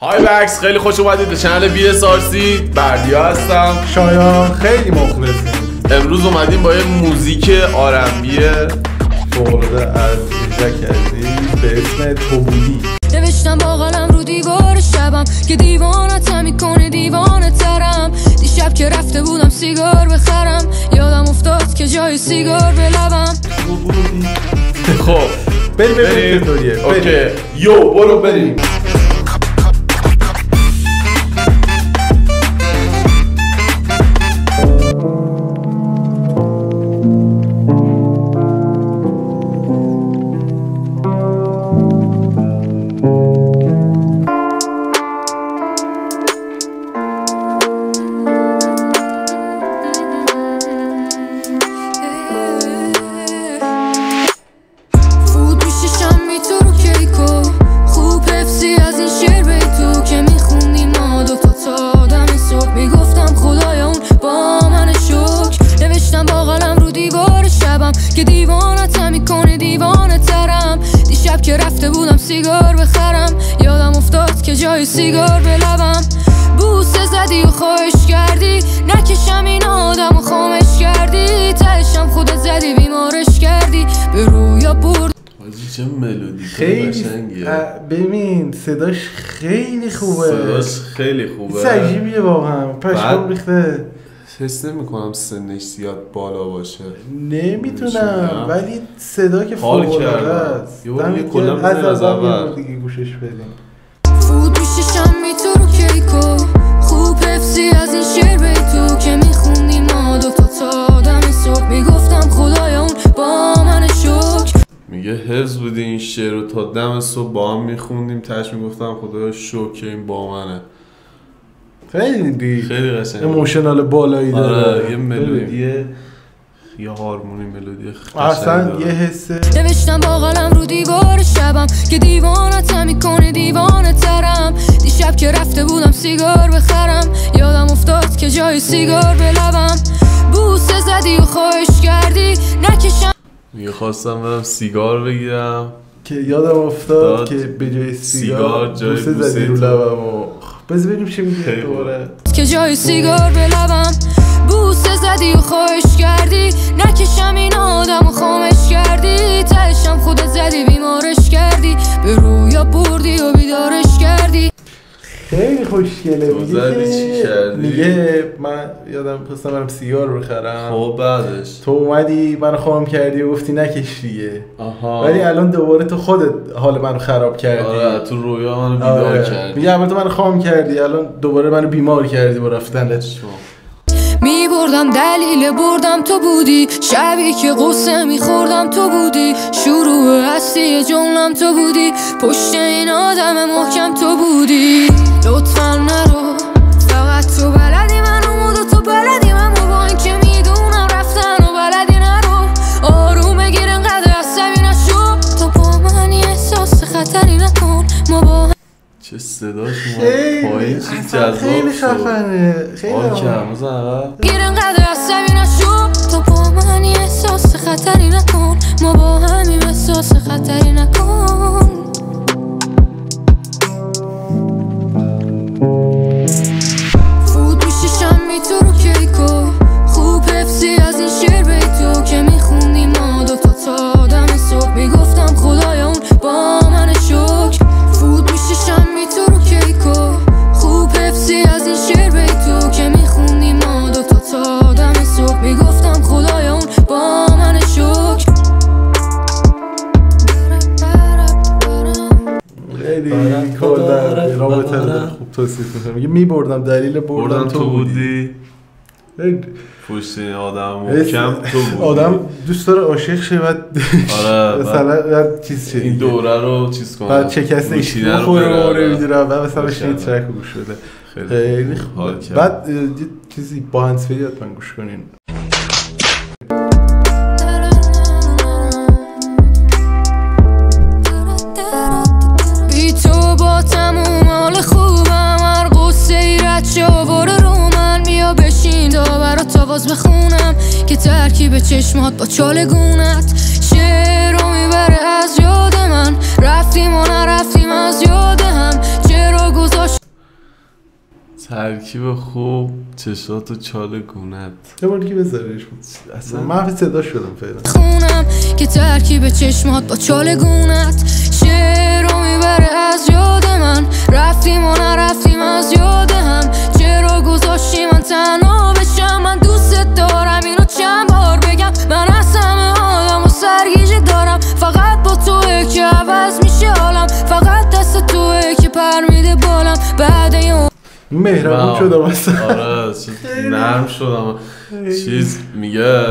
های بکس، خیلی خوش اومدید به چنل BSRC. بردیا هستم. شایان، خیلی مخلصیم. امروز اومدیم با یه موزیک آرنبی فوق‌العاده از ایجک عزیز به اسم تو بودی. نوشتم با قلم رو دیوار شبم که دیوانتم میکنه دیوانه ترم. دیشب که رفته بودم سیگار بخرم یادم افتاد که جای سیگار به لبم. خب بریم چطوریه؟ اوکی یو برو بریم. که دیوانتم میکنه دیوانه ترم. دیشب که رفته بودم سیگار بخرم یادم افتاد که جای سیگار به لبم. بوسه زدی و خواهش کردی نکشم این آدم و خامش کردی. تهشم خودت زدی بیمارش کردی به رویا برد. چه ملودی خیلی قشنگیه. ببین صداش خیلی خوبه. صداش خیلی خوبه. عجیبیه واقعا. پشمام ریخته. حس نمی‌کنم سنش زیاد بالا باشه. نمیتونم ولی صدا که فوق‌العاده است. یه کلا از اول دیگه گوشش بدیم. فوت میشم تو رو کیکو خوب حفظی از این شعر بیتو که میخوندی ما دوتا تا دم صبح. میگفتم خدایا اون با من شکر. میگه حفظ بودی این شعر رو تا دم صبح با هم میخوندیم. تاش میگفتم خدایا شکر این با منه. خیلی قشنگه. ایموشنال بالایی داره. یه ملودی یه هارمونی ملودی اصلا یه حسه. نوشتم با قلم رو دیوار شبم که دیوانتم میکنه دیوانه ترم. دیشب که رفته بودم سیگار بخرم یادم افتاد که جای سیگار به لبم. بوسه زدی و خواهش کردی نکشم. میگه خواستم برم سیگار بگیرم که یادم افتاد که به جای سیگار بوسه زدی رو لبم و بذار ببینیم چی میگه دوباره. که جای سیگار به لبم. بوسه زدی و خواهش کردی نکشم این آدم و خامش کردی. تهشم خودت زدی بیمارش کردی به رویا بردی و بیدارش کردی. خیلی خوشگله. میگه من یادم خواستم برم سیگار بخرم. خب بعدش تو اومدی منو خام کردی و گفتی نکش دیگه. ولی الان دوباره تو خودت حال منو خراب کردی. آره تو رویا منو بیدار کردی. میگه اول تو منو خام کردی الان دوباره منو بیمار کردی با رفتنت. میبردم دلیل بردم تو بودی. شبی که قصه میخوردم تو بودی. شروع هستی جملم تو بودی. پشت این آدم محکم تو بودی. لطفا نرو فقط تو بلدی منو و تو بلدی منو. با این که میدونم رفتن و بلدی نرو. آروم بگیر انقدر عصبی نشو. تو با من یه احساس خطری نکن. ما با چه صداش پایین چی جذاب. خیلی خفنه. خیلی گیر انقدر عصبی نشو. تو با من یه احساس خطری نکن. ما با همیم احساس خطری نکن. فوت میشم تو رو کیکو خوب حفظی از این شعر بیتو که میخوندی ما دوتا تا دم صبح. میگفتم خدایا اون با من شکر. فوت میشم تو رو کیکو خوب حفظی از این شعر بیتو که میخوندی ما دوتا تا دم صبح. میگفتم خدایا اون با من شکر. خیلی کلا رابطه خوب توصیف می‌کنم. میگه میبردم دلیل بردم تو بودی. پشت این آدم محکم تو بودی. آدم دوست داره عاشق شه بعد مثلا چیز شه این دوره رو چیز کنه بعد چه کسی ایشون خوره میدونه بعد مثلا این ترک رو گوش بده. خیلی خوب. بعد چیزی با هندزفری حتما گوش کنین. بی تو با تموم حال خوبم هر قصه ای رد شه و برو رو من. بیا بشین داور تا باز بخونم که ترکیب چشمات با چالگونت شعر رو میبره از یاد من. رفتیم و نرفتیم از یاد هم چرا گذاشت ترکیب خوب چشات و چال گونت. یه بار دیگه بذارش اصلا من صدا شدم فعلا. خونم که ترکیب چشمات با چال گونت شعر رو میبره از یاد من. رفتیم و نرفتیم از یاد هم. چرا گذاشتی من تنها بشم؟ من دوست دارم اینو چند بار بگم. من از همه آدم و سرگیجه دارم. فقط با توه که عوض میشه حالم. فقط دست توه که پر میده بالم. بعد اون مهربون شدم اصلا. آره نرم شدم. چیز میگه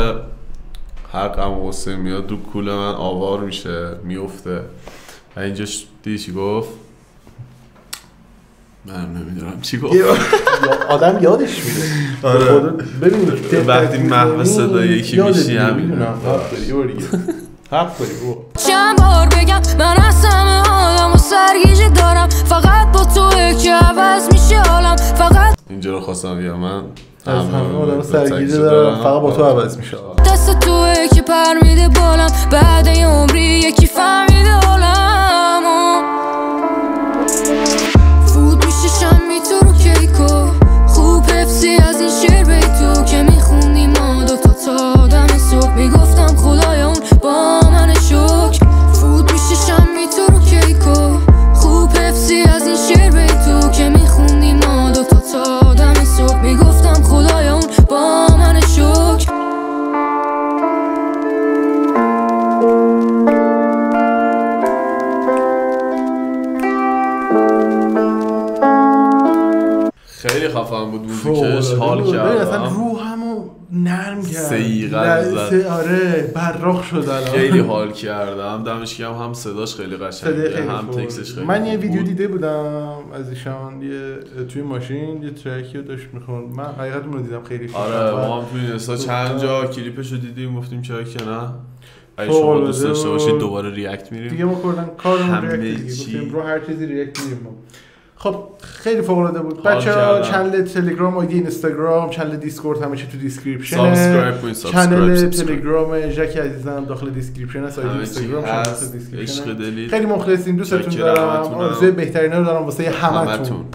هر غم و غصه میاد رو کول من آوار میشه میفته. و اینجاش دیدی چی گفت؟ من نمیدونم چی گفت. آدم یادش میره. آره ببین وقتی محو صدای یکی میشی همین. حق داری چند بار بگم من از همه آدم و سرگیجه دارم. فقط با توه که عوض میشه حالم. فقط اینجا رو خواستم بگم من از همه آدم و سرگیجه دارم. فقط با تو عوض میشه دست توه که پر میده بالم. بعد یه عمری یکی فهمیده حالم. فوت میشه شمی تو رو کیکو. خوب حفظی از این شعر بیتو که میخوندی ما دوتا تا دم صبح. میگفتم خدایا اون با من شکر. فوت میشه شمی تو رو کیکو. خوب حفظی از این شعر بیتو که میخوندی ما دوتا تا دم صبح. میگفتم خدایا اون با من شکر. خیلی خفن بود موزیکش. حال کردم اصلا روحمو نرم کرد. سیغل زد. آره براق شد الان. خیلی حال کردم. دمش گرم. هم صداش خیلی قشنگه هم تکستش خیلی. من یه ویدیو دیده بودم از ایشان توی ماشین یه ترکی رو داشت میخوند. من حقیقت اون رو دیدم خیلی خوب. آره ما هم توی اینستا چند جا کلیپشو دیدیم گفتیم چرا که نه. اگه شما دوست داشته باشید دوباره ریاکت میریم دیگه. ما کردن کارمون ریاکت دیگه. گفتیم رو هر چیزی ریاکت میریم. خب خیلی فوق العاده بود. بچه‌ها چنل تلگرام، آیدی اینستاگرام، چنل دیسکورد همه چی تو دیسکریپشن. سابسکرایب کنید. چنل تلگرام ژک عزیزم داخل دیسکریپشن است. آیدی اینستاگرام داخل دیسکریپشن. خیلی مخلصیم. دوستتون دارم. آرزوی بهترینا رو دارم واسه همتون.